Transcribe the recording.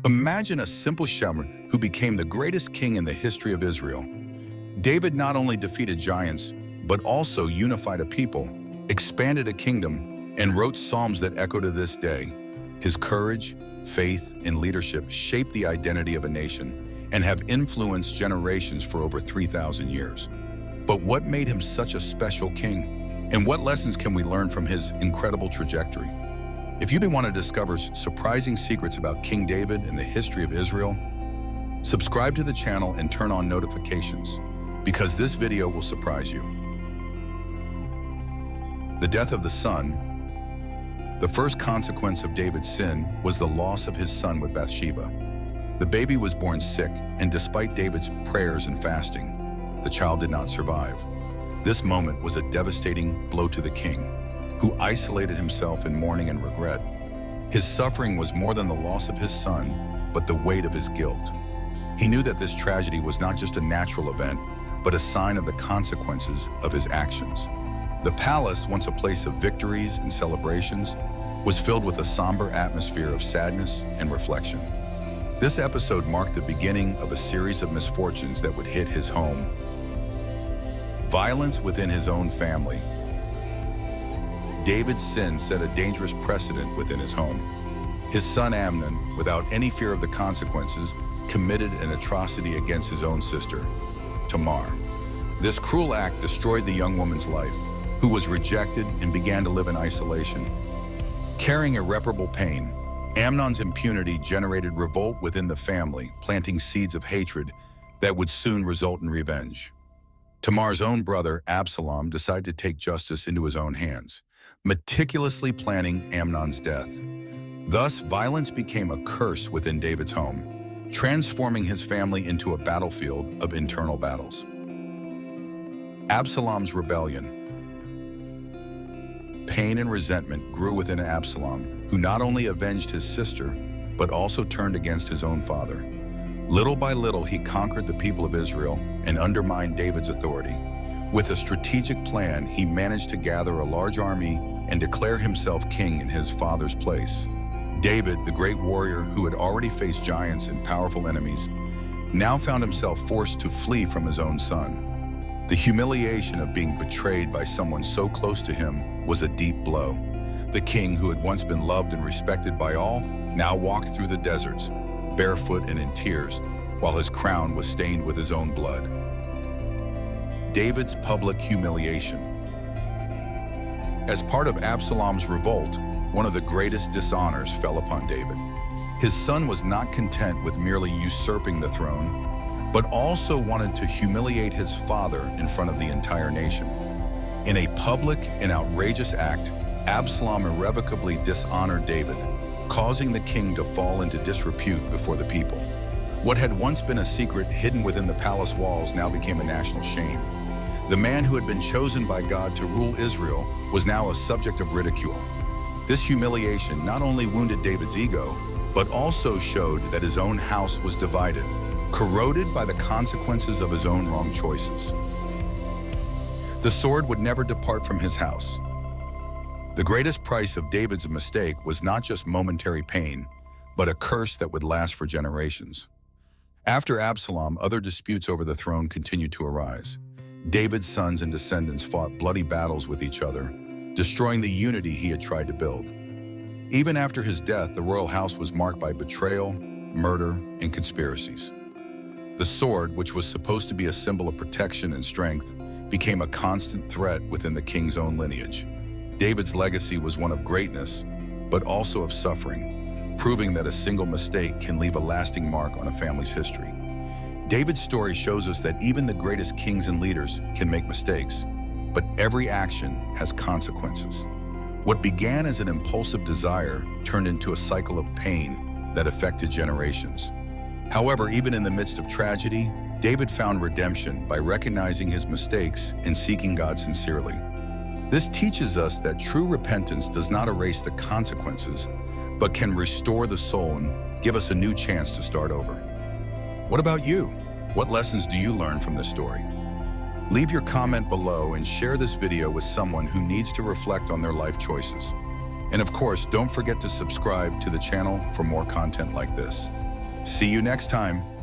Imagine a simple shepherd who became the greatest king in the history of Israel. David not only defeated giants, but also unified a people, expanded a kingdom, and wrote psalms that echo to this day. His courage, faith, and leadership shaped the identity of a nation and have influenced generations for over 3,000 years. But what made him such a special king? And what lessons can we learn from his incredible trajectory? If you want to discover surprising secrets about King David and the history of Israel, subscribe to the channel and turn on notifications, because this video will surprise you. The death of the son. The first consequence of David's sin was the loss of his son with Bathsheba. The baby was born sick, and despite David's prayers and fasting, the child did not survive. This moment was a devastating blow to the king, who isolated himself in mourning and regret. His suffering was more than the loss of his son, but the weight of his guilt. He knew that this tragedy was not just a natural event, but a sign of the consequences of his actions. The palace, once a place of victories and celebrations, was filled with a somber atmosphere of sadness and reflection. This episode marked the beginning of a series of misfortunes that would hit his home. Violence within his own family. David's sin set a dangerous precedent within his home. His son Amnon, without any fear of the consequences, committed an atrocity against his own sister, Tamar. This cruel act destroyed the young woman's life, who was rejected and began to live in isolation. Carrying irreparable pain, Amnon's impunity generated revolt within the family, planting seeds of hatred that would soon result in revenge. Tamar's own brother, Absalom, decided to take justice into his own hands, meticulously planning Amnon's death. Thus, violence became a curse within David's home, transforming his family into a battlefield of internal battles. Absalom's rebellion. Pain and resentment grew within Absalom, who not only avenged his sister, but also turned against his own father. Little by little, he conquered the people of Israel and undermined David's authority. With a strategic plan, he managed to gather a large army and declare himself king in his father's place. David, the great warrior who had already faced giants and powerful enemies, now found himself forced to flee from his own son. The humiliation of being betrayed by someone so close to him was a deep blow. The king, who had once been loved and respected by all, now walked through the deserts, barefoot and in tears, while his crown was stained with his own blood. David's public humiliation. As part of Absalom's revolt, one of the greatest dishonors fell upon David. His son was not content with merely usurping the throne, but also wanted to humiliate his father in front of the entire nation. In a public and outrageous act, Absalom irrevocably dishonored David, causing the king to fall into disrepute before the people. What had once been a secret hidden within the palace walls now became a national shame. The man who had been chosen by God to rule Israel was now a subject of ridicule. This humiliation not only wounded David's ego, but also showed that his own house was divided, corroded by the consequences of his own wrong choices. The sword would never depart from his house. The greatest price of David's mistake was not just momentary pain, but a curse that would last for generations. After Absalom, other disputes over the throne continued to arise. David's sons and descendants fought bloody battles with each other, destroying the unity he had tried to build. Even after his death, the royal house was marked by betrayal, murder, and conspiracies. The sword, which was supposed to be a symbol of protection and strength, became a constant threat within the king's own lineage. David's legacy was one of greatness, but also of suffering, proving that a single mistake can leave a lasting mark on a family's history. David's story shows us that even the greatest kings and leaders can make mistakes, but every action has consequences. What began as an impulsive desire turned into a cycle of pain that affected generations. However, even in the midst of tragedy, David found redemption by recognizing his mistakes and seeking God sincerely. This teaches us that true repentance does not erase the consequences, but can restore the soul and give us a new chance to start over. What about you? What lessons do you learn from this story? Leave your comment below and share this video with someone who needs to reflect on their life choices. And of course, don't forget to subscribe to the channel for more content like this. See you next time.